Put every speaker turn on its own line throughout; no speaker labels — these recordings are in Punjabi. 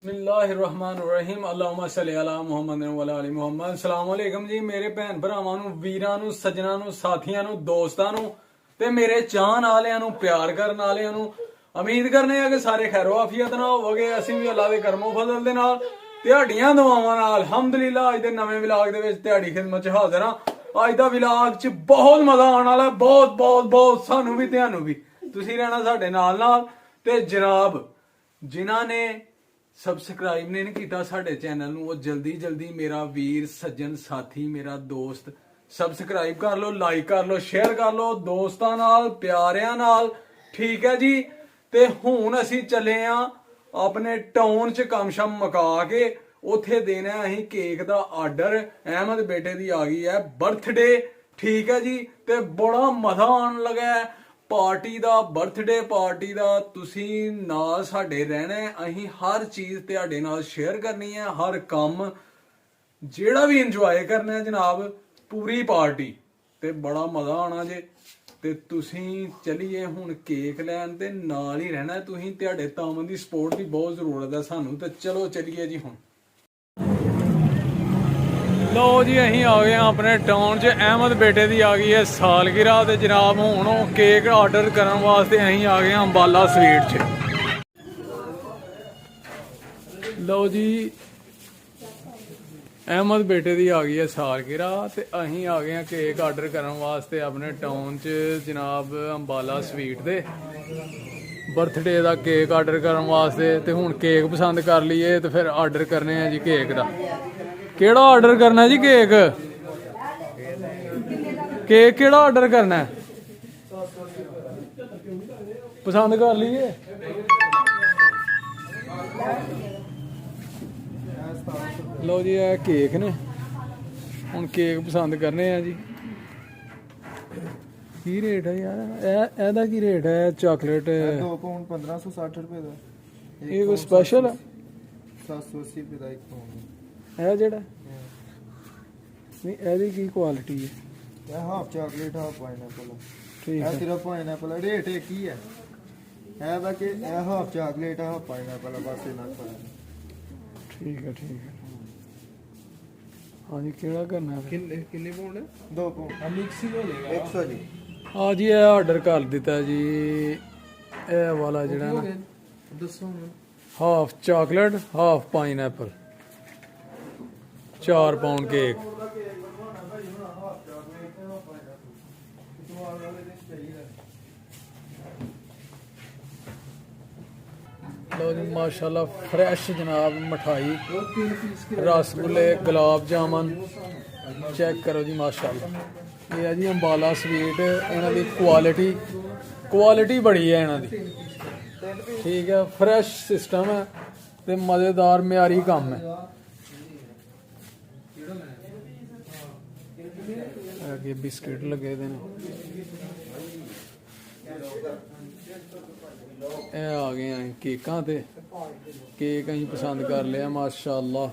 बिस्मिल्लाहिर्रहमानिर्रहीम अल्लाहुम्मा सल्ली अला मुहम्मद व अला आलि मुहम्मद। अस्सलाम वालेकुम जी मेरे भैन भरावां ਨੂੰ ਵੀਰਾਂ ਨੂੰ ਸੱਜਣਾਂ ਨੂੰ ਸਾਥੀਆਂ ਨੂੰ ਦੋਸਤਾਂ ਨੂੰ ਤੇ ਮੇਰੇ ਚਾਹਣ ਵਾਲਿਆਂ ਨੂੰ ਪਿਆਰ ਕਰਨ ਵਾਲਿਆਂ ਨੂੰ ਉਮੀਦ ਕਰਨੇ ਆ ਕਿ ਸਾਰੇ ਖੈਰੋ ਆਫੀਅਤ ਨਾਲ ਹੋਵੋਗੇ। ਅਸੀਂ ਵੀ ਅੱਲਾ ਦੇ ਕਰਮੋ ਫਜ਼ਲ ਦੇ ਨਾਲ ਤੁਹਾਡੀਆਂ ਦੁਆਵਾਂ ਨਾਲ ਅਲਹਮਦੁਲਿਲਾ ਅੱਜ ਦੇ ਨਵੇਂ ਵਲੌਗ ਦੇ ਵਿੱਚ ਤੁਹਾਡੀ ਖਿਦਮਤ 'ਚ ਹਾਜ਼ਰ ਹਾਂ। ਅੱਜ ਦਾ ਵਲੌਗ 'ਚ ਬਹੁਤ ਮਜ਼ਾ ਆਉਣ ਵਾਲਾ, ਬਹੁਤ ਸਾਨੂੰ ਵੀ ਤੁਹਾਨੂੰ ਵੀ। ਤੁਸੀਂ ਰਹਿਣਾ ਸਾਡੇ ਨਾਲ ਨਾਲ। ਤੇ ਜਨਾਬ ਜਿਨ੍ਹਾਂ ਨੇ ਸਬਸਕ੍ਰਾਈਬ ਨੇ ਕੀਤਾ ਸਾਡੇ ਚੈਨਲ ਨੂੰ, ਉਹ ਜਲਦੀ ਮੇਰਾ ਵੀਰ ਸੱਜਣ ਸਾਥੀ ਮੇਰਾ ਦੋਸਤ ਸਬਸਕ੍ਰਾਈਬ ਕਰ ਲਓ, ਲਾਈਕ ਕਰ ਲਓ, ਸ਼ੇਅਰ ਕਰ ਲਓ ਦੋਸਤਾਂ ਨਾਲ ਪਿਆਰਿਆਂ ਨਾਲ, ਠੀਕ ਹੈ ਜੀ। ਤੇ ਹੁਣ ਅਸੀਂ ਚੱਲੇ ਆ ਆਪਣੇ ਟਾਊਨ 'ਚ ਕੰਮ ਸ਼ਮ ਮੁਕਾ ਕੇ ਉੱਥੇ ਦੇਣਾ ਅਸੀਂ ਕੇਕ ਦਾ ਆਰਡਰ। ਅਹਿਮਦ ਬੇਟੇ ਦੀ ਆ ਗਈ ਹੈ ਬਰਥਡੇ, ਠੀਕ ਹੈ ਜੀ। ਤੇ ਬੜਾ ਮਜ਼ਾ ਆਉਣ ਲੱਗਾ ਪਾਰਟੀ ਦਾ, ਬਰਥਡੇ ਪਾਰਟੀ ਦਾ। ਤੁਸੀਂ ਨਾਲ ਸਾਡੇ ਰਹਿਣਾ, ਅਸੀਂ ਹਰ ਚੀਜ਼ ਤੁਹਾਡੇ ਨਾਲ ਸ਼ੇਅਰ ਕਰਨੀ ਹੈ, ਹਰ ਕੰਮ ਜਿਹੜਾ ਵੀ ਇੰਜੋਏ ਕਰਨਾ ਜਨਾਬ, ਪੂਰੀ ਪਾਰਟੀ ਤੇ ਬੜਾ ਮਜ਼ਾ ਆਉਣਾ ਜੇ। ਤੇ ਤੁਸੀਂ ਚਲੀਏ ਹੁਣ ਕੇਕ ਲੈਣ ਤੇ ਨਾਲ ਹੀ ਰਹਿਣਾ ਤੁਸੀਂ। ਤੁਹਾਡੇ ਤਾਮਨ ਦੀ ਸਪੋਰਟ ਦੀ ਬਹੁਤ ਜ਼ਰੂਰਤ ਹੈ ਸਾਨੂੰ। ਤੇ ਚਲੋ ਚਲੀਏ ਜੀ ਹੁਣ। ਲਓ ਜੀ ਅਸੀਂ ਆ ਗਏ ਹਾਂ ਆਪਣੇ ਟਾਊਨ 'ਚ। ਅਹਿਮਦ ਬੇਟੇ ਦੀ ਆ ਗਈ ਹੈ ਸਾਲਗਿਰਾ ਤੇ ਜਨਾਬ ਹੁਣ ਉਹ ਕੇਕ ਆਰਡਰ ਕਰਨ ਵਾਸਤੇ ਅਸੀਂ ਆ ਗਏ ਹਾਂ ਅੰਬਾਲਾ ਸਵੀਟ 'ਚ। ਲਓ ਜੀ ਅਹਿਮਦ ਬੇਟੇ ਦੀ ਆ ਗਈ ਹੈ ਸਾਲਗਿਰਾ ਤੇ ਅਸੀਂ ਆ ਗਏ ਹਾਂ ਕੇਕ ਆਰਡਰ ਕਰਨ ਵਾਸਤੇ ਆਪਣੇ ਟਾਊਨ 'ਚ ਜਨਾਬ ਅੰਬਾਲਾ ਸਵੀਟ ਦੇ ਬਰਥਡੇ ਦਾ ਕੇਕ ਆਰਡਰ ਕਰਨ ਵਾਸਤੇ। ਤੇ ਹੁਣ ਕੇਕ ਪਸੰਦ ਕਰ ਲਈਏ ਤੇ ਫਿਰ ਆਰਡਰ ਕਰਨੇ ਆ ਜੀ ਕੇਕ ਦਾ। ਕਿਹੜਾ ਆਰਡਰ ਕਰਨਾ ਜੀ ਕੇਕ? ਕੇਕ ਕਿਹੜਾ ਆਰਡਰ ਕਰਨਾ ਹੈ? ਪਸੰਦ ਕਰ ਲਈਏ। ਲਓ ਜੀ ਇਹ ਕੇਕ ਨੇ, ਹੁਣ ਕੇਕ ਪਸੰਦ ਕਰਨੇ ਆ ਜੀ। ਕੀ ਰੇਟ ਹੈ ਯਾਰ ਇਹਦਾ? ਕੀ ਰੇਟ ਹੈ ਚਾਕਲੇਟ?
2 ਪਾਉਂਡ 1560 ਰੁਪਏ ਦਾ।
ਇਹ ਕੋਈ ਸਪੈਸ਼ਲ ਹੈ?
780 ਰੁਪਏ ਦਾ 1 ਪਾਉਂਡ।
ਇਹ ਜਿਹੜਾ ਨਹੀਂ ਇਹਦੀ ਕੀ ਕੁਆਲਿਟੀ ਹੈ?
ਇਹ ਹਾਫ ਚਾਕਲੇਟ ਹਾਫ ਪਾਈਨਐਪਲ।
ਠੀਕ ਹੈ,
ਇਹ ਸਿਰਫ ਪਾਈਨਐਪਲ ਰੇਟ ਇੱਕ ਹੀ ਹੈ। ਇਹ ਦਾ ਕਿ ਇਹ ਹਾਫ ਚਾਕਲੇਟ ਹਾਫ ਪਾਈਨਐਪਲ ਬਸ ਇਹਨਾਂ ਫਰਕ।
ਠੀਕ ਹੈ ਹਾਂਜੀ। ਕਿਹੜਾ ਕਰਨਾ ਹੈ?
ਕਿੰਨੇ ਪਾਉਂਡ? 2 ਪਾਉਂਡ
ਮਿਕਸ ਹੀ ਹੋ ਜਾਏਗਾ
100 ਜੀ।
ਹਾਂ ਜੀ ਇਹ ਆਰਡਰ ਕਰ ਦਿੱਤਾ ਜੀ। ਇਹ ਵਾਲਾ ਜਿਹੜਾ ਨਾ
ਦੱਸੋ
half chocolate half pineapple 4 pound cake. ਲਓ ਜੀ ਮਾਸ਼ਾਅੱਲਾ ਫਰੈਸ਼ ਜਨਾਬ ਮਠਾਈ, ਰਸਗੁੱਲੇ, ਗੁਲਾਬ ਜਾਮਨ ਚੈੱਕ ਕਰੋ ਜੀ ਮਾਸ਼ਾਅੱਲਾ। ਇਹ ਹੈ ਜੀ ਅੰਬਾਲਾ ਸਵੀਟ। ਇਹਨਾਂ ਦੀ ਕੁਆਲਿਟੀ ਬੜੀ ਹੈ ਇਹਨਾਂ ਦੀ, ਠੀਕ ਹੈ। ਫਰੈਸ਼ ਸਿਸਟਮ ਹੈ ਤੇ ਮਜ਼ੇਦਾਰ ਮਿਆਰੀ ਕੰਮ ਹੈ। ਅੱਗੇ ਬਿਸਕਿਟ ਲੱਗੇ ਦੇ ਨੇ। ਇਹ ਆ ਗਏ ਅਸੀਂ ਕੇਕਾਂ ਤੇ। ਕੇਕ ਅਸੀਂ ਪਸੰਦ ਕਰ ਲਿਆ ਮਾਸ਼ਾਅੱਲਾ।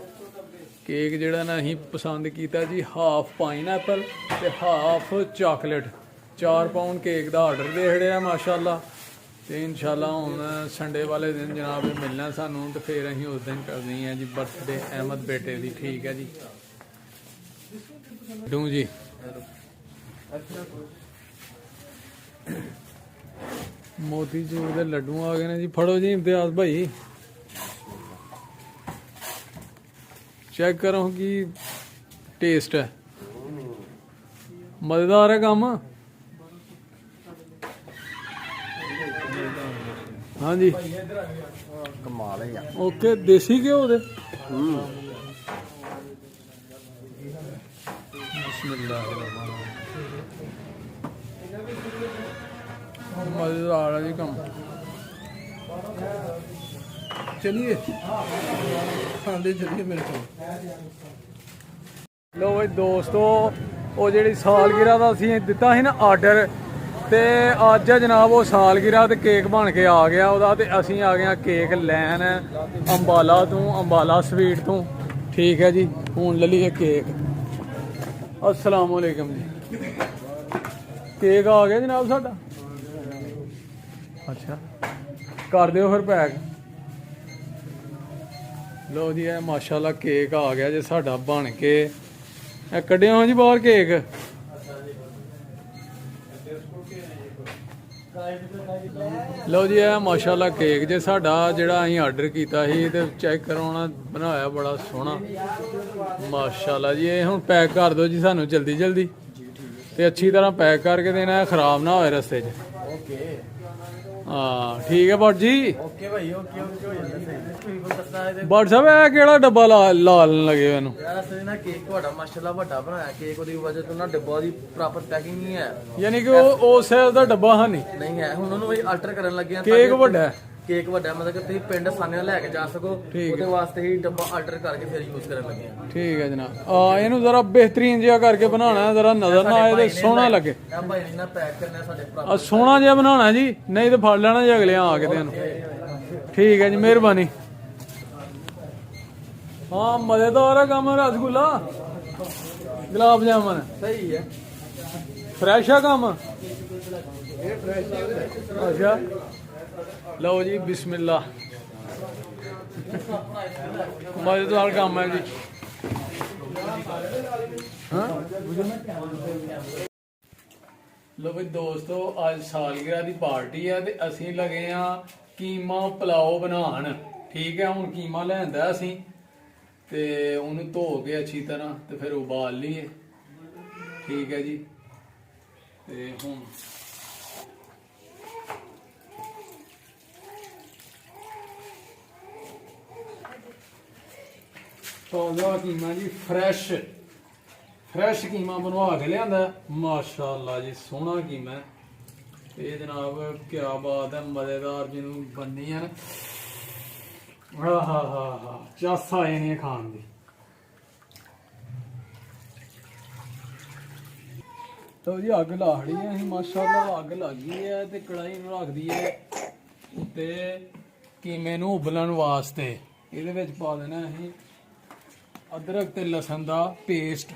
ਕੇਕ ਜਿਹੜਾ ਨਾ ਅਸੀਂ ਪਸੰਦ ਕੀਤਾ ਜੀ ਹਾਫ ਪਾਈਨਐਪਲ ਤੇ ਹਾਫ ਚਾਕਲੇਟ। 4 ਪਾਉਂਡ ਕੇਕ ਦਾ ਆਰਡਰ ਦੇ ਛੜਿਆ ਮਾਸ਼ਾਅੱਲਾ। ਤੇ ਇਨਸ਼ਾਅੱਲਾ ਹੁਣ ਸੰਡੇ ਵਾਲੇ ਦਿਨ ਜਨਾਬ ਮਿਲਣਾ ਸਾਨੂੰ ਤੇ ਫਿਰ ਅਸੀਂ ਉਸ ਦਿਨ ਕਰਨੀ ਹੈ ਜੀ ਬਰਥਡੇ ਅਹਿਮਦ ਬੇਟੇ ਦੀ, ਠੀਕ ਹੈ ਜੀ। ਡੂ ਜੀ ਮੋਤੀ ਚੂਰ ਦੇ ਲੱਡੂ ਆ ਗਏ ਨੇ ਜੀ। ਫੜੋ ਜੀ ਇਮਤਿਆਜ਼ ਭਾਈ, ਚੈੱਕ ਕਰੋ ਕੀ ਟੇਸਟ ਹੈ। ਮਜ਼ੇਦਾਰ ਹੈ ਕੰਮ। ਹਾਂਜੀ
ਕਮਾਲ ਹੈ।
ਓਕੇ ਦੇਸੀ ਘਿਓ ਦੇ। ਮਜ਼ੇਦਾਰ ਹੈ ਜੀ ਕੰਮ। ਚਲਿਏ ਖਾਂਦੇ ਚਲਿਏ ਮੇਰੇ ਕੋਲ। ਲੋ ਬਈ ਦੋਸਤੋ ਉਹ ਜਿਹੜੀ ਸਾਲਗਿਰਾ ਦਾ ਅਸੀਂ ਦਿੱਤਾ ਸੀ ਨਾ ਆਰਡਰ, ਤੇ ਅੱਜ ਜਨਾਬ ਉਹ ਸਾਲਗਿਰਾ ਤੇ ਕੇਕ ਬਣ ਕੇ ਆ ਗਿਆ ਉਹਦਾ। ਤੇ ਅਸੀਂ ਆ ਗਏ ਹਾਂ ਕੇਕ ਲੈਣ ਅੰਬਾਲਾ ਤੋਂ, ਅੰਬਾਲਾ ਸਵੀਟ ਤੋਂ, ਠੀਕ ਹੈ ਜੀ। ਹੁਣ ਲੈ ਲਈਏ ਕੇਕ। अस्सलाम वालेकुम जी। केक आ गया जनाब साडा। अच्छा कर दिओ फिर पैक। ਲੋ ਜੀ ਇਹ ਮਾਸ਼ਾਅੱਲਾ ਕੇਕ ਆ ਗਿਆ ਜੇ ਸਾਡਾ ਬਣ ਕੇ। ਇਹ ਕੱਢਿਆ ਹਾਂ ਜੀ ਬਾਹਰ ਕੇਕ। ਲੋ ਜੀ ਇਹ ਮਾਸ਼ਾਅੱਲਾ ਕੇਕ ਜੇ ਸਾਡਾ ਜਿਹੜਾ ਅਸੀਂ ਆਰਡਰ ਕੀਤਾ ਸੀ ਤੇ ਚੈੱਕ ਕਰੋ ਉਹਨਾਂ ਬਣਾਇਆ ਬੜਾ ਸੋਹਣਾ ਮਾਸ਼ਾਅੱਲਾ ਜੀ। ਇਹ ਹੁਣ ਪੈਕ ਕਰ ਦਿਓ ਜੀ ਸਾਨੂੰ ਜਲਦੀ ਜਲਦੀ ਤੇ ਅੱਛੀ ਤਰ੍ਹਾਂ ਪੈਕ ਕਰਕੇ ਦੇਣਾ, ਖਰਾਬ ਨਾ ਹੋਏ ਰਸਤੇ 'ਚ।
ਓਕੇ
ਹਾਂ ਠੀਕ ਹੈ ਭੱਟ ਜੀ।
ਓਕੇ ਭਾਈ ਓਕੇ ਓਕੇ ਹੋ ਜਾਂਦਾ ਸਹੀ। ਤੁਸੀਂ ਕੋਲ ਦੱਸਣਾ ਇਹਦੇ
ਭੱਟ ਸਾਹਿਬ ਇਹ ਕਿਹੜਾ ਡੱਬਾ ਲਾਲ ਲੱਗੇ ਹੋਏ ਇਹਨੂੰ?
ਯਾਰ ਅਸਲ ਨਾ ਕੇਕ ਤੁਹਾਡਾ ਮਾਸ਼ਾਅੱਲਾ ਵੱਡਾ ਬਣਾਇਆ ਕੇਕ, ਉਹਦੀ ਵਜ੍ਹਾ ਤੋਂ ਨਾ ਡੱਬਾ ਦੀ ਪ੍ਰੋਪਰ ਪੈਕਿੰਗ ਨਹੀਂ ਹੈ,
ਯਾਨੀ ਕਿ ਉਹ ਸਾਈਜ਼ ਦਾ ਡੱਬਾ ਹੈ
ਨਹੀਂ ਹੈ। ਹੁਣ ਉਹਨੂੰ ਵੀ ਆਲਟਰ ਕਰਨ ਲੱਗੇ ਆ।
ਕੇਕ ਵੱਡਾ ਹੈ।
ਕੇਕ ਵੱਡਾ ਮਤਲਬ ਕਿ ਤੁਸੀਂ ਪਿੰਡ ਆਸਾਨੀ ਨਾਲ ਲੈ ਕੇ ਜਾ ਸਕੋ, ਉਹਦੇ ਵਾਸਤੇ ਹੀ ਡੱਬਾ ਆਲਟਰ ਕਰਕੇ ਫਿਰ ਯੂਜ਼ ਕਰਨ ਲੱਗੇ ਆ।
ਠੀਕ ਹੈ ਜਨਾਬ। ਇਹਨੂੰ ਜ਼ਰਾ ਬਿਹਤਰੀਨ ਜਿਹਾ ਕਰਕੇ ਬਣਾਉਣਾ, ਜ਼ਰਾ ਨਜ਼ਰ ਨਾ ਆਏ ਤੇ ਸੋਹਣਾ ਲੱਗੇ।
ਆ ਭਾਈ ਨੇ ਨਾ ਪੈਕ ਕਰਨਾ ਸਾਡੇ ਭਰਾ।
ਸੋਹਣਾ ਜਿਹਾ ਬਣਾਉਣਾ ਜੀ, ਨਹੀਂ ਤੇ ਫੜ ਲੈਣਾ ਜੇ ਅਗਲੇ ਆ ਕੇ ਤੈਨੂੰ। ਠੀਕ ਹੈ ਜੀ, ਮਿਹਰਬਾਨੀ। ਹਾਂ ਮਜ਼ੇਦਾਰ ਹੈ ਕੰਮ। ਰਸਗੁੱਲਾ ਗੁਲਾਬ ਜਾਮਨ
ਸਹੀ ਹੈ,
ਫਰੈਸ਼ ਆ ਕੰਮ।
ਇਹ ਫਰੈਸ਼ ਹੈ।
ਅੱਛਾ ਲਓ ਜੀ ਬਿਸਮਿਲ੍ਲਾ। ਮਜ਼ੇਦਾਰ ਕੰਮ ਹੈ ਜੀ। ਹਾਂ ਲੋ ਵੀ ਦੋਸਤੋ, ਅੱਜ ਸਾਲਗਿਰਾ ਦੀ ਪਾਰਟੀ ਹੈ ਤੇ ਅਸੀਂ ਲੱਗੇ ਆ ਕੀਮਾ ਪੁਲਾਓ ਬਣਾਉਣ। ਠੀਕ ਹੈ, ਹੁਣ ਕੀਮਾ ਲੈਂਦਾ ਅਸੀਂ ਤੇ ਉਹਨੂੰ ਧੋ ਕੇ ਅੱਛੀ ਤਰ੍ਹਾਂ ਤੇ ਫਿਰ ਉਬਾਲ ਲਈਏ। ਠੀਕ ਹੈ ਜੀ। ਤੇ ਹੁਣ ਤਾਜ਼ਾ ਕੀਮਾ ਜੀ, ਫਰੈਸ਼ ਕੀਮਾ ਬਣਵਾ ਕੇ ਲਿਆਂਦਾ ਮਾਸ਼ਾਅੱਲਾ ਜੀ। ਸੋਹਣਾ ਕੀਮਾ ਇਹ ਜਨਾਬ, ਕਿਆ ਬਾਤ ਹੈ, ਮਜ਼ੇਦਾਰ ਜਿਹਨੂੰ ਬੰਨੀ ਹੈ ਨਾ। ਹਾ ਚਾਸਾ ਇਹ ਨਹੀਂ ਖਾਣ ਦੀ। ਤੋ ਜੀ ਅੱਗ ਲਾਹੜੀ ਹੈ ਅਸੀਂ ਮਾਸ਼ਾਅੱਲਾ। ਅੱਗ ਲੱਗ ਗਈ ਹੈ ਤੇ ਕੜਾਈ ਨੂੰ ਰੱਖਦੀ ਹੈ ਉੱਤੇ ਕੀਮੇ ਨੂੰ ਉਬਲਣ ਵਾਸਤੇ। ਇਹਦੇ ਵਿੱਚ ਪਾ ਦੇਣਾ ਅਸੀਂ ਅਦਰਕ ਤੇ ਲਸਣ ਦਾ ਪੇਸਟ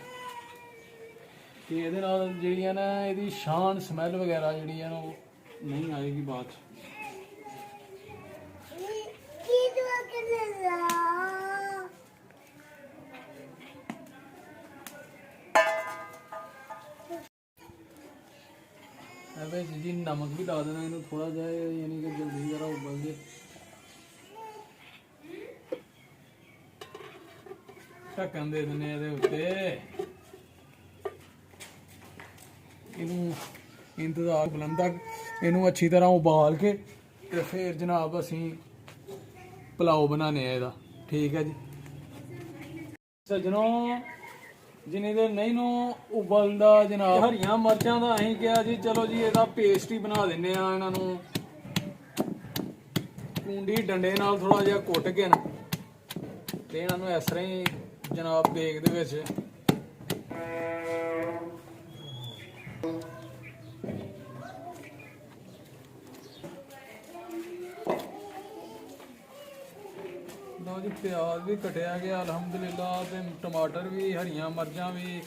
ਤੇ ਇਹਦੇ ਨਾਲ ਜਿਹੜੀਆਂ ਨਾ ਇਹਦੀ ਸ਼ਾਨ ਸਮੈਲ ਵਗੈਰਾ ਜਿਹੜੀ ਹੈ ਨਾ ਉਹ ਨਹੀਂ ਆਏਗੀ ਬਾਅਦ ਚ। जी नमक भी डाल देना इन्हें थोड़ा जाए, यानी कि जल्दी जरा उबल जाए। ढक्कन दे देने ਇਹਦੇ ਉੱਤੇ। ਇਹਨੂੰ ਇੰਤਜ਼ਾਰ ਬੁਲੰਦ ਤੱਕ ਇਹਨੂੰ ਅੱਛੀ ਤਰ੍ਹਾਂ ਉਬਾਲ ਕੇ ਤੇ ਫਿਰ ਜਨਾਬ ਅਸੀਂ ਪੁਲਾਓ ਬਣਾਣੇ ਆ ਇਹਦਾ। ਠੀਕ ਹੈ ਜੀ ਸੱਜਣੋ, ਜਿਨੇ ਦੇ ਨਹੀਂ ਨੂੰ ਉਬਲਦਾ ਜਨਾਬ ਹਰੀਆਂ ਮਿਰਚਾਂ ਦਾ ਅਸੀਂ ਕਿਹਾ ਜੀ ਚਲੋ ਜੀ ਇਹਦਾ ਪੇਸਟ ਹੀ ਬਣਾ ਦਿੰਨੇ ਆ। ਇਹਨਾਂ ਨੂੰ ਕੁੰਡੀ ਡੰਡੇ ਨਾਲ ਥੋੜਾ ਜਿਹਾ ਕੁੱਟ ਕੇ ਨਾ ਤੇ ਇਹਨਾਂ ਨੂੰ ਇਸ ਤਰ੍ਹਾਂ ਹੀ ਜਨਾਬ ਦੇਗ ਦੇ ਵਿੱਚ ਲਓ ਜੀ। ਪਿਆਜ਼ ਵੀ ਕਟਿਆ ਗਿਆ ਅਲਹਮਦੁਲਿਲਾ ਤੇ ਟਮਾਟਰ ਵੀ, ਹਰੀਆਂ ਮਿਰਚਾਂ ਵੀ,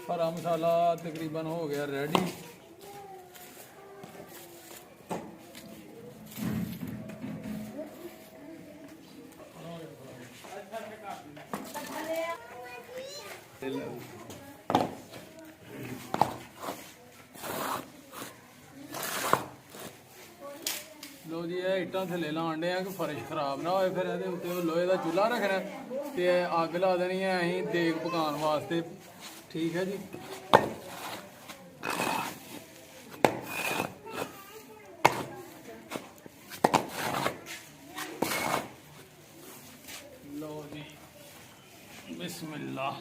ਹਰਾ ਮਸਾਲਾ ਤਕਰੀਬਨ ਹੋ ਗਿਆ ਰੈਡੀ। ਲੋ ਜੀ ਇਹ ਇੱਟਾਂ ਥੱਲੇ ਲਾਣ ਡੇ ਆ ਕਿ ਫਰਸ਼ ਖਰਾਬ ਨਾ ਹੋਏ। ਫਿਰ ਇਹਦੇ ਉੱਤੇ ਲੋਹੇ ਦਾ ਚੁੱਲ੍ਹਾ ਰੱਖਣਾ ਤੇ ਅੱਗ ਲਾ ਦੇਣੀ ਹੈ ਅਸੀਂ ਦੇਗ ਪਕਾਉਣ ਵਾਸਤੇ। ਠੀਕ ਹੈ ਜੀ। ਲੋ ਜੀ ਬਿਸਮਿਲ੍ਲਾ।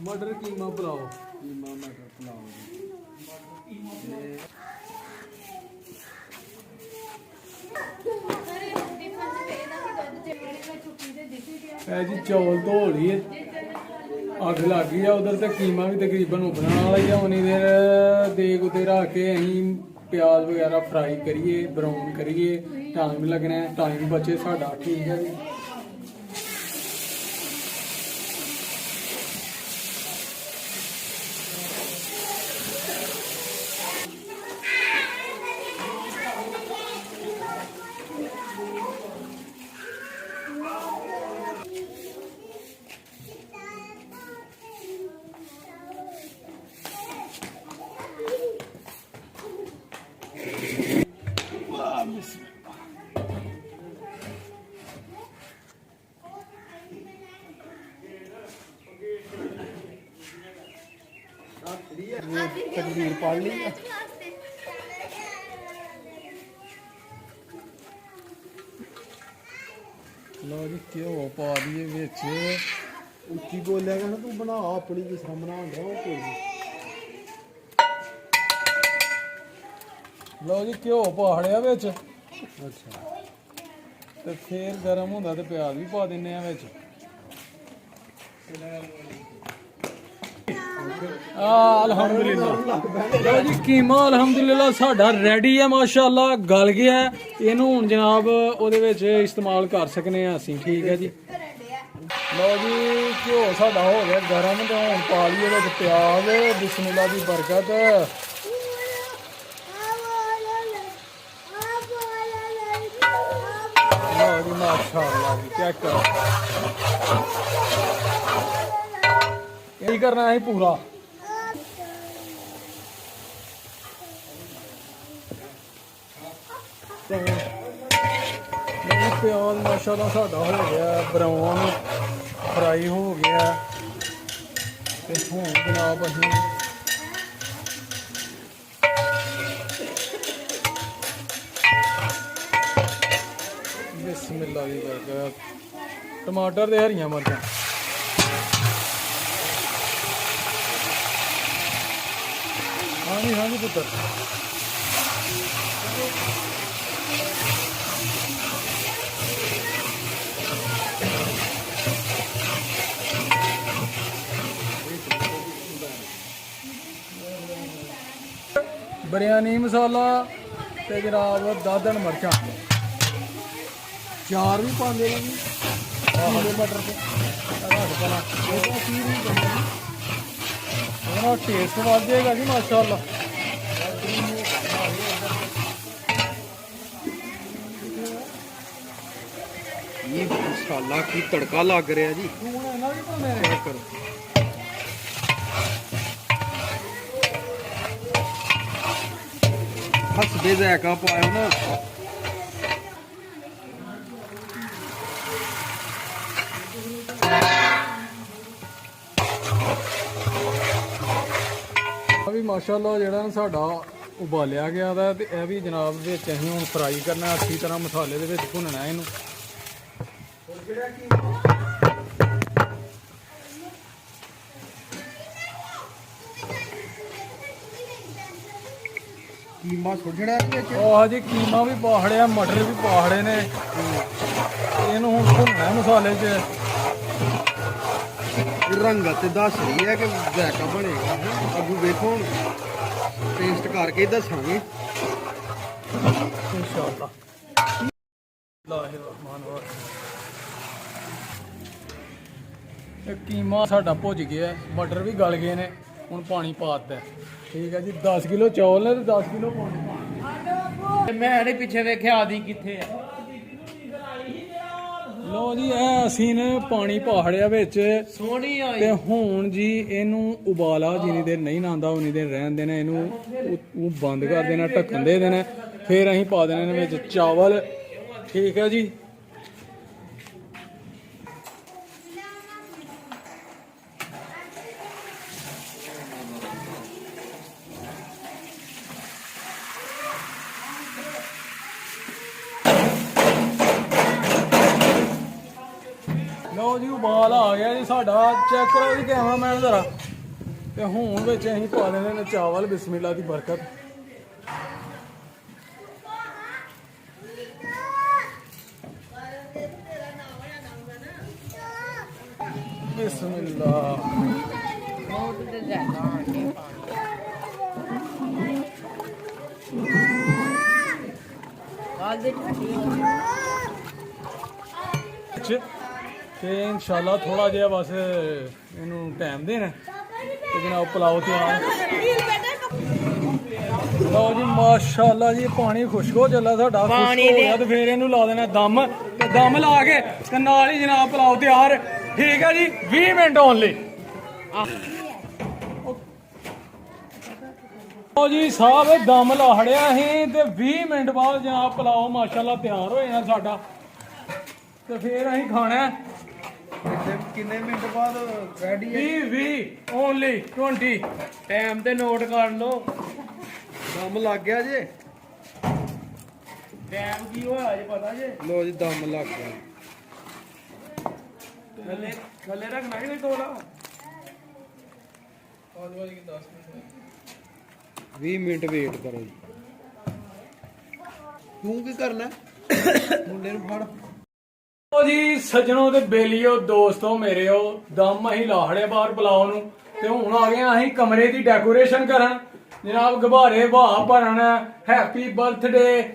मटर कीमा पुलाव, कीमा मटर पुलाव। जी चौल धो लिए, अग लग गई है उधर, तो कीमा भी तकरीबन उबलने वाला ही है। उन्नी देर देग उत्ते रख के अं प्याज वगैरह फ्राई करिए, ब्राउन करिए। टाइम लगना है, टाइम बचे साडा। ठीक है जी।
ਤਕਦੀਰ ਪੜ ਲਈ ਆ।
ਲਓ ਜੀ ਘਿਓ ਪਾ ਦਈਏ ਵਿੱਚ।
ਉੱਚੀ ਬੋਲਿਆ ਕਹਿੰਦਾ ਤੂੰ ਬਣਾ ਆਪਣੀ ਜਿਸ ਤਰ੍ਹਾਂ ਬਣਾਉਂਦਾ ਉਹ ਕੋਈ ਨੀ।
ਲਓ ਜੀ ਘਿਓ ਪਾੜਿਆ ਵਿੱਚ
ਅੱਛਾ
ਤੇ ਫੇਰ ਗਰਮ ਹੁੰਦਾ ਤੇ ਪਿਆਜ਼ ਵੀ ਪਾ ਦਿੰਨੇ ਆ ਵਿੱਚ। ਅਲਹਮਦੁਲਿਲਾ। ਲਓ ਜੀ ਕੀਮਾ ਅਲਹਮਦੁਲਿਲਾ ਸਾਡਾ ਰੈਡੀ ਹੈ ਮਾਸ਼ਾਅੱਲਾ, ਗਲ ਗਿਆ ਹੈ। ਇਹਨੂੰ ਹੁਣ ਜਨਾਬ ਉਹਦੇ ਵਿੱਚ ਇਸਤੇਮਾਲ ਕਰ ਸਕਨੇ ਆ ਅਸੀਂ। ਠੀਕ ਹੈ ਜੀ। ਲਓ ਜੀ ਘਿਓ ਸਾਡਾ ਹੋ ਗਿਆ ਗਰਮ ਤੇ ਹੁਣ ਪਾ ਲਈਏ ਵਿੱਚ ਪਿਆਜ਼। ਬਿਸਮਿਲ੍ਲਾ ਦੀ ਬਰਕਤ। ਲਓ ਜੀ ਮਾਸ਼ਾਅੱਲਾ ਜੀ ਚੈੱਕ ਕਰੋ। ਇਹ ਕਰਨਾ ਹੈ ਪੂਰਾ। ਪਿਆਜ਼ ਮਾਸ਼ਾਅੱਲਾ ਸਾਡਾ ਹੋ ਗਿਆ ਬਰਾਊਨ, ਫਰਾਈ ਹੋ ਗਿਆ ਤੇ ਹੁਣ ਜਨਾਬ ਅਸੀਂ ਬਿਸਮਿਲ੍ਲਾ ਦੀ ਬਰਕਤ। ਟਮਾਟਰ ਤੇ ਹਰੀਆਂ ਮਿਰਚਾਂ। ਹਾਂਜੀ ਹਾਂਜੀ ਪੁੱਤਰ। ਬਿਰਿਆਨੀ ਮਸਾਲਾ ਤੇ ਜਨਾਬ ਦਾਦਣ ਮਿਰਚਾਂ।
ਚਾਰ ਵੀ ਪਾਉਂਦੇ ਨੇ ਜੀ
ਮਟਰ ਤੇ ਉਹਦਾ ਟੇਸਟ ਵੱਧ ਜਾਏਗਾ ਜੀ ਮਾਸ਼ਾਅੱਲਾ।
ਇਹ ਮਸਾਲਾ ਕੀ ਤੜਕਾ ਲੱਗ ਰਿਹਾ ਜੀ।
ਹੁਣ ਇਹਨਾਂ ਵੀ ਪਾਉਂਦੇ ਨੇ।
ਚੈੱਕ ਕਰੋ। ਹਸਬੇ ਜ਼ਾਇਕਾ ਪਾਇਓ ਨਾ।
ਵੀ ਮਾਸ਼ਾਅੱਲਾ ਜਿਹੜਾ ਨਾ ਸਾਡਾ ਉਬਾਲਿਆ ਗਿਆ ਦਾ ਤੇ ਇਹ ਵੀ ਜਨਾਬ ਵਿੱਚ ਅਸੀਂ ਹੁਣ ਫਰਾਈ ਕਰਨਾ ਅੱਛੀ ਤਰ੍ਹਾਂ ਮਸਾਲੇ ਦੇ ਵਿੱਚ ਭੁੰਨਣਾ ਇਹਨੂੰ।
ਕੀਮਾ ਸੁੱਟਣਾ ਵਿੱਚ।
ਆਹ ਜੀ ਕੀਮਾ ਵੀ ਪਾਹੜਿਆ, ਮਟਰ ਵੀ ਪਾਹੜੇ ਨੇ। ਇਹਨੂੰ ਹੁਣ ਭੁੰਨਣਾ ਮਸਾਲੇ 'ਚ।
ਰੰਗਤ ਤੇ ਦੱਸ ਰਹੀ ਹੈ ਕਿ ਜ਼ਾਇਕਾ ਬਣੇਗਾ। ਅੱਗੂ ਵੇਖੋ ਹੁਣ ਟੇਸਟ ਕਰਕੇ ਦੱਸਾਂਗੇ
ਇਨਸ਼ਾਅੱਲਾ। ਇਹ ਕੀਮਾ ਸਾਡਾ ਭੁੱਜ ਗਿਆ, ਮਟਰ ਵੀ ਗਲ ਗਏ ਨੇ। ਹੁਣ ਪਾਣੀ ਪਾ ਦਿੱਤਾ। ਠੀਕ ਹੈ ਜੀ। 10 ਕਿਲੋ ਚੌਲ ਨੇ ਤੇ 10 ਕਿਲੋ ਪਾਣੀ।
ਮੈਂ ਇਹਦੇ ਪਿੱਛੇ ਵੇਖਿਆ ਆਦੀ ਕਿੱਥੇ ਆ।
ਲੋ ਜੀ ਇਹ ਅਸੀਂ ਨੇ ਪਾਣੀ ਪਾਹੜਿਆ ਵਿੱਚ
ਸੋਹਣੀ ਆਈ
ਤੇ ਹੁਣ ਜੀ ਇਹਨੂੰ ਉਬਾਲਾ ਜਿੰਨੀ ਦੇਰ ਨਹੀਂ ਨਾਂਦਾ ਉਨੀ ਦੇਰ ਰਹਿਣ ਦੇਣਾ। ਇਹਨੂੰ ਉਹ ਬੰਦ ਕਰ ਦੇਣਾ, ਢੱਕਣ ਦੇ ਦੇਣਾ। ਫਿਰ ਅਸੀਂ ਪਾ ਦੇਣੇ ਨੇ ਵਿੱਚ ਚਾਵਲ। ਠੀਕ ਹੈ ਜੀ। ਲਓ ਜੀ ਉਬਾਲ ਆ ਗਿਆ ਜੀ ਸਾਡਾ। ਚੈੱਕ ਕਰੋ ਜੀ ਕੈਮਰਾਮੈਨ ਜ਼ਰਾ। ਤੇ ਹੁਣ ਵਿੱਚ ਅਸੀਂ ਪਾ ਦੇਣੇ ਨੇ ਚਾਵਲ। ਬਿਸਮਿਲ੍ਲਾ ਦੀ ਬਰਕਤ। ਬਿਸਮਿਲ੍ਲਾ। ਤੇ ਇਨਸ਼ਾਅੱਲਾ ਥੋੜਾ ਜਿਹਾ ਬਸ ਇਹਨੂੰ ਟਾਈਮ ਦੇਣਾ ਤੇ ਜਨਾਬ ਪੁਲਾਓ ਤਿਆਰ। ਲਓ ਜੀ ਮਾਸ਼ਾਅੱਲਾ ਜੀ ਪਾਣੀ ਖੁਸ਼ਕ ਹੋ ਚੱਲਾ ਸਾਡਾ। ਖੁਸ਼ਕ ਹੋ ਗਿਆ ਤੇ ਫਿਰ ਇਹਨੂੰ ਲਾ ਦੇਣਾ ਦਮ। ਤੇ ਦਮ ਲਾ ਕੇ ਤੇ ਨਾਲ ਹੀ ਜਨਾਬ ਪੁਲਾਓ ਤਿਆਰ। ਠੀਕ ਹੈ ਜੀ। 20 ਮਿੰਟ ਓਨਲੀ। ਲਓ ਜੀ ਸਾਹਿਬ ਦਮ ਲਾਹੜਿਆ ਸੀ ਤੇ 20 ਮਿੰਟ ਬਾਅਦ ਜਨਾਬ ਪੁਲਾਓ ਮਾਸ਼ਾਅੱਲਾ ਤਿਆਰ ਹੋ ਜਾਣਾ ਸਾਡਾ। ਤੇ ਫਿਰ ਅਸੀਂ ਖਾਣਾ
ਤੇ ਕਿੰਨੇ ਮਿੰਟ ਬਾਅਦ ਰੈਡੀ ਹੈ
20 ਓਨਲੀ 20 ਟਾਈਮ ਤੇ ਨੋਟ ਕਰ ਲਓ
ਦਮ ਲੱਗ ਗਿਆ ਜੇ
ਟਾਈਮ ਕੀ ਹੋਇਆ ਜੇ ਪਤਾ ਜੇ
ਲੋ ਜੀ ਦਮ ਲੱਗ ਗਿਆ
ਥੱਲੇ ਥੱਲੇ ਰੱਖਣਾ ਕਿ ਤੋੜਾ
20 ਮਿੰਟ ਵੇਟ ਕਰੋ ਜੀ ਤੂੰ ਕੀ ਕਰਨਾ ਮੁੰਡੇ ਨੂੰ ਫੜ
ਓ ਜੀ ਸੱਜਣੋ ਤੇ ਬੇਲੀਓ ਦੋਸਤੋ ਮੇਰਿਓ ਦਮ ਅਸੀਂ ਲਾਹੜੇ ਬਾਹਰ ਬੁਲਾਓ ਨੂੰ ਤੇ ਹੁਣ ਆ ਗਏ ਆ ਅਸੀਂ ਕਮਰੇ ਦੀ ਡੈਕੋਰੇਸ਼ਨ ਕਰਨ ਜਨਾਬ ਗੁਬਾਰੇ ਵਾਹ ਭਰਨ ਹੈਪੀ ਬਰਥਡੇ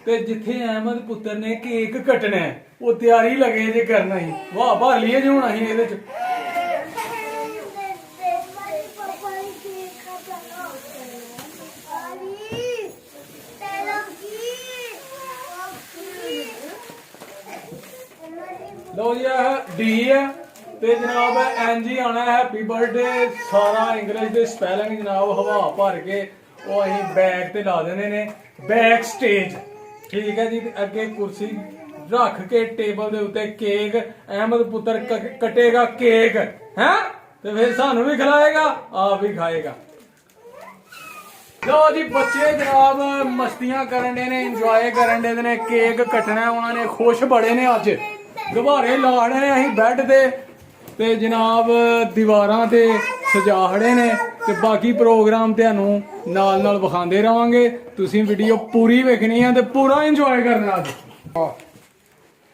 ਤੇ ਜਿੱਥੇ ਅਹਿਮਦ ਪੁੱਤਰ ਨੇ ਕੇਕ ਕੱਟਣਾ ਹੈ, ਉਹ ਤਿਆਰੀ ਲਗੇ ਜੇ ਕਰਨਾ ਹੀ ਵਾਹ ਭਰ ਲਈਏ ਜੀ ਹੁਣ ਅਸੀਂ ਇਹਦੇ ਚ ਲੋ ਜੀ ਇਹ ਡੀ ਹੈ ਤੇ ਜਨਾਬ ਐਨਜੀ ਆਣਾ ਹੈਪੀ ਬਰਥਡੇ ਸਾਰਾ ਇੰਗਲਿਸ਼ ਦੇ ਸਪੈਲਿੰਗ ਜਨਾਬ ਹਵਾ ਭਰ ਕੇ ਉਹ ਅਸੀਂ ਬੈਕ ਤੇ ਲਾ ਦਿੰਦੇ ਨੇ ਬੈਕ ਸਟੇਜ ਠੀਕ ਹੈ ਜੀ ਤੇ ਅੱਗੇ ਕੁਰਸੀ ਰੱਖ ਕੇ ਟੇਬਲ ਦੇ ਉੱਤੇ ਕੇਕ ਅਹਿਮਦ ਪੁੱਤਰ ਕਟੇਗਾ ਕੇਕ ਹੈ ਤੇ ਫਿਰ ਸਾਨੂੰ ਵੀ ਖਿਲਾਏਗਾ ਆਪ ਵੀ ਖਾਏਗਾ ਲੋ ਜੀ ਬੱਚੇ ਜਨਾਬ ਮਸਤੀਆਂ ਕਰਨ ਦੇ ਨੇ ਇੰਜੋਏ ਕਰਨ ਦੇ ਨੇ ਕੇਕ ਕੱਟਣਾ ਉਹਨਾਂ ਨੇ ਖੁਸ਼ ਬੜੇ ਨੇ ਅੱਜ ਗੁਬਾਰੇ ਲਾੜੇ ਨੇ ਅਸੀਂ ਬੈੱਡ ਤੇ ਜਨਾਬ ਦੀਵਾਰਾਂ ਤੇ ਸਜਾਹੜੇ ਨੇ ਤੇ ਬਾਕੀ ਪ੍ਰੋਗਰਾਮ ਤੁਹਾਨੂੰ ਨਾਲ ਨਾਲ ਵਿਖਾਉਂਦੇ ਰਵਾਂਗੇ ਤੁਸੀਂ ਵੀਡੀਓ ਪੂਰੀ ਵੇਖਣੀ ਹੈ ਤੇ ਪੂਰਾ ਇੰਜੋਏ ਕਰਨਾ ਅੱਜ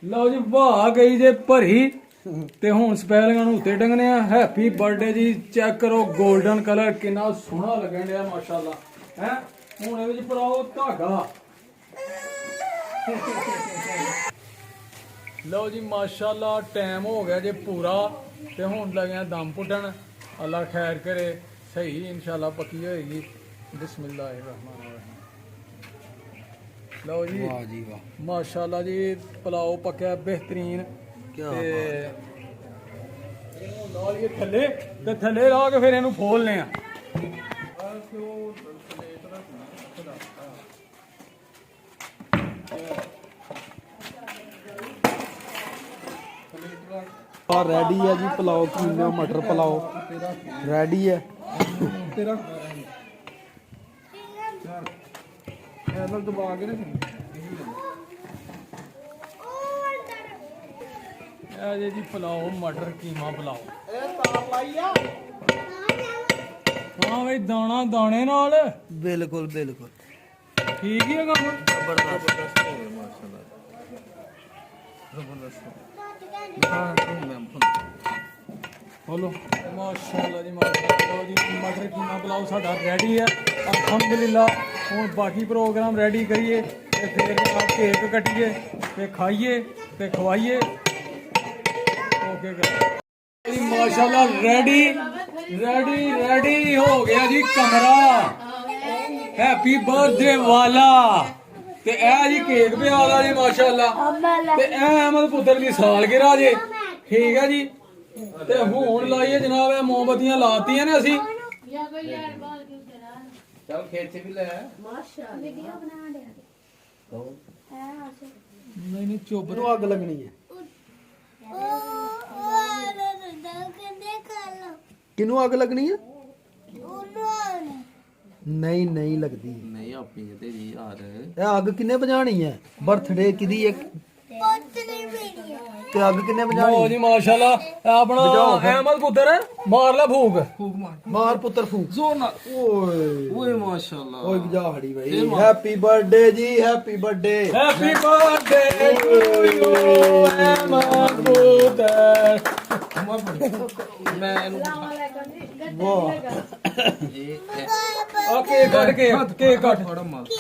ਲਓ ਜੀ ਵਾਹ ਗਈ ਜੇ ਭਰੀ ਤੇ ਹੁਣ ਸਪੈਲਿੰਗਾਂ ਨੂੰ ਉੱਤੇ ਟੰਗਨੇ ਆ ਹੈਪੀ ਬਰਥਡੇ ਜੀ ਚੈੱਕ ਕਰੋ 골ਡਨ ਕਲਰ ਕਿੰਨਾ ਸੋਹਣਾ ਲੱਗਣ ਡਿਆ ਮਾਸ਼ਾਅੱਲਾ ਹੈ ਹੁਣ ਇਹਦੇ ਵਿੱਚ ਭਰਾਓ ਧਾਗਾ ਲਓ ਜੀ ਮਾਸ਼ਾਅੱਲਾ ਟਾਈਮ ਹੋ ਗਿਆ ਜੇ ਪੂਰਾ ਤੇ ਹੁਣ ਲੱਗਿਆ ਦਮ ਪੁੱਟਣ ਅੱਲਾ ਖੈਰ ਕਰੇ ਸਹੀ ਇਨਸ਼ਾਅੱਲਾ ਪੱਕੀ ਹੋਏਗੀ ਬਿਸਮਿਲ੍ਲਾਹਿਰਰਹਿਮਾਨਿਰਰਹੀਮ ਲਓ ਜੀ
ਵਾਹ ਜੀ ਵਾਹ
ਮਾਸ਼ਾਅੱਲਾ ਜੀ ਪਲਾਓ ਪੱਕਿਆ ਬਿਹਤਰੀਨ ਤੇ ਲਾ ਲਈਏ ਥੱਲੇ ਤੇ ਥੱਲੇ ਲਾ ਕੇ ਫਿਰ ਇਹਨੂੰ ਫੋਲਨੇ ਆ
ਆ ਰੈਡੀ ਹੈ ਜੀ ਪਲਾਓ ਕੀਮਾ ਮਟਰ ਪਲਾਓ ਰੈਡੀ ਹੈ ਤੇਰਾ ਇਹਨਾਂ ਦਬਾ ਕੇ ਰੱਖ
ਇਹ ਜੀ ਪਲਾਓ ਮਟਰ ਕੀਮਾ ਪਲਾਓ
ਇਹ ਤਾਰ ਲਾਈ ਆ
ਹਾਂ ਬਈ ਦਾਣਾ ਦਾਣੇ ਨਾਲ
ਬਿਲਕੁਲ ਬਿਲਕੁਲ
ਠੀਕ ਹੀ ਹੈ ਕੰਮ ਬੋਲੋ ਮਾਸ਼ਾਅੱਲਾ ਜੀ ਮਾਸ਼ਾਅੱਲਾ ਜੀ ਮਟਰ ਕੀਮਾ ਪਲਾਓ ਸਾਡਾ ਰੈਡੀ ਹੈ ਅਲਹਮਦੁਲਿਲਾ ਹੁਣ ਬਾਕੀ ਪ੍ਰੋਗਰਾਮ ਰੈਡੀ ਕਰੀਏ ਤੇ ਫਿਰ ਜਨਾਬ ਕੇਕ ਕੱਟੀਏ ਤੇ ਖਾਈਏ ਤੇ ਖਵਾਈਏ ਓਕੇ ਜੀ ਮਾਸ਼ਾਅੱਲਾ ਰੈਡੀ ਹੋ ਗਿਆ ਜੀ ਕਮਰਾ ਹੈਪੀ ਬਰਥਡੇ ਵਾਲਾ ਤੇ ਇਹ ਜੀ ਕੇਕ ਪਿਆ ਦਾ ਜੀ ਮਾਸ਼ਾਅੱਲਾ ਤੇ ਇਹ ਅਹਿਮਦ ਪੁੱਤਰ ਦੀ ਸਾਲਗਿਰਾ ਜੀ ਠੀਕ ਹੈ ਜੀ ਤੇ ਹੁਣ ਲਾਈਏ ਜਨਾਬ ਇਹ ਮੋਮਬਤੀਆਂ ਲਾਤੀਆਂ ਨੇ ਅਸੀਂ
ਚਲ ਖੇਚ ਵੀ ਲੈ
ਨਹੀਂ ਚੁੱਪ
ਨੂੰ ਅੱਗ ਲੱਗਣੀ ਹੈ ਕਿਨੂੰ ਅੱਗ ਲੱਗਣੀ ਹੈ ਨਹੀਂ ਨਹੀਂ ਲੱਗਦੀ
ਨਹੀਂ ਆਪਣੀ ਤੇ ਜੀ ਯਾਰ
ਇਹ ਅੱਗ ਕਿੰਨੇ ਬੁਝਾਣੀ ਹੈ ਬਰਥਡੇ ਕਿਦੀ ਇੱਕ ਤੇ ਅੱਗ ਕਿੰਨੇ
ਲਓ
ਬੁਝਾਣੀ
ਜੀ ਮਾਸ਼ਾਅੱਲਾ ਇਹ ਆਪਣਾ ਅਹਿਮਦ ਪੁੱਤਰ ਮਾਰ ਲੈ ਫੂਕ
ਮਾਰ ਪੁੱਤਰ ਫੂਕ
ਜ਼ੋਰ ਨਾਲ
ਓਏ
ਓਏ ਮਾਸ਼ਾਅੱਲਾ
ਓਏ ਬੁਝਾ ਹੜੀ ਭਾਈ ਹੈਪੀ ਬਰਥਡੇ ਜੀ happy birthday
happy birthday to you Ahmad ਪੁੱਤਰ
ਮੈਂ ਇਹਨੂੰ
ਵਾਹ
ਆ ਕੇਕ ਕੱਟ
ਥੋੜਾ ਮਾਰ ਜੀ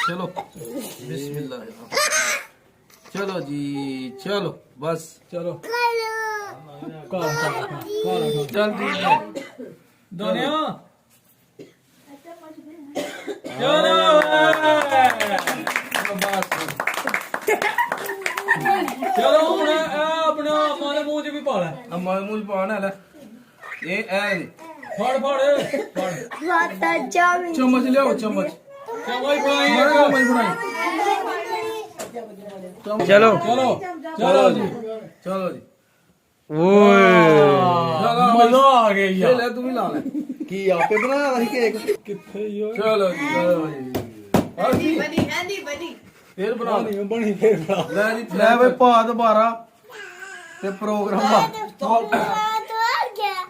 ਚਲੋ ਬਿਸਮਿਲ੍ਲਾ ਚਲੋ ਜੀ ਚਲੋ ਬਸ
ਚਲੋ
ਜਲਦੀ
ਦਾਨਿਆ ਚਲੋ
ਬਸ
ਚਲੋ ਹੁਣ ਇਹ ਆਪਣਾ ਮਾਂ ਦੇ ਮੂੰਹ 'ਚ ਵੀ ਪਾ ਲੈ
ਅਮਾ ਮੂਲ ਪਾਣਾ ਲੈ ਇਹ ਐ
ਫੜ
ਚਮਚ ਲਿਆਓ ਚਮਚ
ਚਮਚ ਬਣਾਈ
ਚਮਚ ਬਣਾਈ
ਚਲੋ ਜੀ
ਚਲੋ ਜੀ
ਮਜ਼ਾ ਆ ਗਿਆ ਯਾਰ
ਲੈ ਤੂੰ ਵੀ ਲਾ ਲੈ
ਕੀ ਆਪੇ ਬਣਾਇਆ ਸੀ ਕੇਕ
ਕਿੱਥੇ ਯਾਰ
ਚਲੋ ਜੀ ਚਲੋ ਜੀ
ਬੜੀ
ਫੇਰ ਬਣਾ
ਨਹੀਂ ਬਣੀ ਫੇਰ ਬਣਾ
ਲੈ ਜੀ
ਲੈ ਵੇ ਪਾ ਦੁਬਾਰਾ ਤੇ ਪ੍ਰੋਗਰਾਮ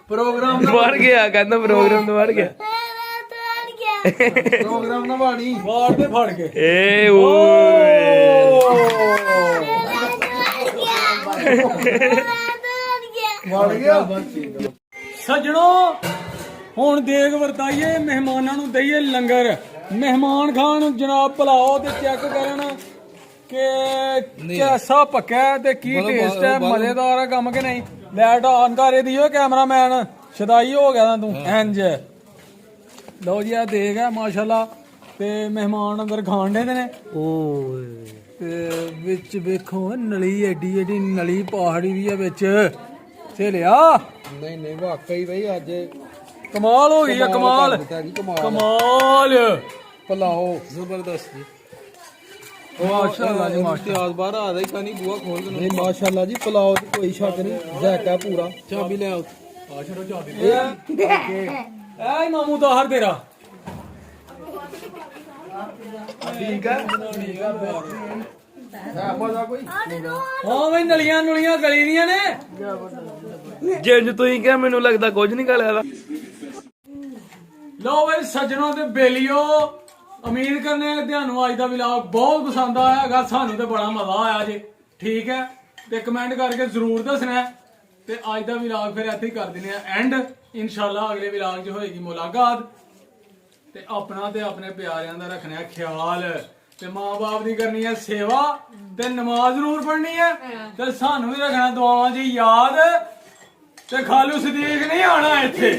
ਪ੍ਰੋਗਰਾਮ
ਦੁਬਾਰ ਗਿਆ ਕਹਿੰਦਾ ਪ੍ਰੋਗਰਾਮ ਦੁਬਾਰ ਗਿਆ
ਪ੍ਰੋਗਰਾਮ ਨਾ ਬਾਣੀ
ਵਾਰ ਤੇ ਫੜ ਕੇ
ਏ ਓਏ
ਵੜ ਗਿਆ
ਸੱਜਣੋ ਹੁਣ ਦੇਗ ਵਰਤਾਈਏ ਮਹਿਮਾਨਾਂ ਨੂੰ ਦਈਏ ਲੰਗਰ ਮਹਿਮਾਨ ਖਾਨ ਜਨਾਬ ਭਲਾਓ ਤੇ ਚੈੱਕ ਕਰਨ ਕਿ ਕੈਸਾ ਪੱਕਾ ਹੈ ਤੇ ਕੀ ਟੇਸਟ ਹੈ ਮਜ਼ੇਦਾਰ ਹੈ ਕੰਮ ਕਿ ਨਹੀਂ ਲਾਈਟ ਆਨ ਕਰ ਦਿਓ ਕੈਮਰਾਮੈਨ ਸ਼ਦਾਈ ਹੋ ਗਿਆ ਨਾ ਤੂੰ ਇੰਜ ਲਓ ਜੀ ਆ ਦੇਗ ਹੈ ਮਾਸ਼ਾਅੱਲਾ ਤੇ ਮਹਿਮਾਨ ਅੰਦਰ ਖਾਣ ਦੇ ਨੇ
ਓਏ
ਤੇ ਵਿੱਚ ਵੇਖੋ ਨਲੀ ਐਡੀ ਐਡੀ ਨਲੀ ਪਹਾੜੀ ਦੀ ਹੈ ਵਿੱਚ ਝੇਲਿਆ
ਨਹੀਂ ਨਹੀਂ ਵਾਕਈ ਬਈ ਅੱਜ
ਕਮਾਲ ਹੋ ਗਈ ਆ ਕਮਾਲ ਕਮਾਲ
ਪਲਾਓ
ਜ਼ਬਰਦਸਤ
ਮਾਸ਼ਾਅੱਲਾ ਜੀ ਮਾਸ਼ਾਅੱਲਾ
ਇਤਿਹਾਸ ਬਾਹਰ ਆ ਰਹੀ ਕਾਨੀ ਬੂਆ ਖੋਲ ਕੇ ਨਹੀਂ ਮਾਸ਼ਾਅੱਲਾ ਜੀ ਪਲਾਓ ਦੀ ਕੋਈ ਸ਼ੱਕ ਨਹੀਂ ਜ਼ੈਕਾ ਪੂਰਾ
ਚਾਬੀ ਲੈ ਆਓ
ਆ ਛੱਡੋ ਚਾਬੀ ਐ ਮਾਮੂ ਤਾਹਰ ਤੇਰਾ
ਠੀਕ ਹੈ ਮਜ਼ਾ ਕੋਈ
ਹਾਂ ਬਈ ਨਲੀਆਂ ਨੁਲੀਆਂ ਗਲੀ ਦੀਆਂ ਨੇ
ਜਿੰਜ ਤੁਸੀਂ ਕਿਹਾ ਮੈਨੂੰ ਲੱਗਦਾ ਕੁਝ ਨਹੀਂ ਗਲਿਆ ਦਾ
ਲਓ ਬਈ ਸੱਜਣੋ ਤੇ ਬੇਲੀਓ ਉਮੀਦ ਕਰਨੇ ਆ ਕਿ ਤੁਹਾਨੂੰ ਅੱਜ ਦਾ ਵਲੌਗ ਬਹੁਤ ਪਸੰਦ ਆਇਆ ਹੈਗਾ ਸਾਨੂੰ ਤੇ ਬੜਾ ਮਜ਼ਾ ਆਇਆ ਜੀ ਠੀਕ ਹੈ ਤੇ ਕਮੈਂਟ ਕਰਕੇ ਜ਼ਰੂਰ ਦੱਸਣਾ ਹੈ। ਤੇ ਅੱਜ ਦਾ ਵਲੌਗ ਫਿਰ ਇੱਥੇ ਹੀ ਕਰ ਦਿੰਦੇ ਆ ਐਂਡ ਇਨਸ਼ਾਅੱਲਾ ਅਗਲੇ ਵਲੌਗ 'ਚ ਹੋਏਗੀ ਮੁਲਾਕਾਤ ਤੇ ਆਪਣਾ ਤੇ ਆਪਣੇ ਪਿਆਰਿਆਂ ਦਾ ਰੱਖਣਾ ਹੈ ਖਿਆਲ ਤੇ ਮਾਂ-ਬਾਪ ਦੀ ਕਰਨੀ ਹੈ ਸੇਵਾ ਤੇ ਨਮਾਜ਼ ਜ਼ਰੂਰ ਪੜ੍ਹਨੀ ਹੈ ਤੇ ਸਾਨੂੰ ਵੀ ਰੱਖਣਾ ਦੁਆਵਾਂ 'ਚ ਯਾਦ ਤੇ ਖਾਲੂ ਸਦੀਕ ਨਹੀਂ ਆਣਾ ਇੱਥੇ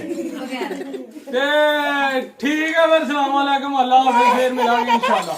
ਤੇ ਠੀਕ ਹੈ ਫਿਰ ਸਲਾਮ ਅਲੈਕਮ ਅੱਲਾ ਹਾਫਿਜ਼ ਫਿਰ ਮਿਲਾਂਗੇ ਇਨਸ਼ਾਅੱਲਾ।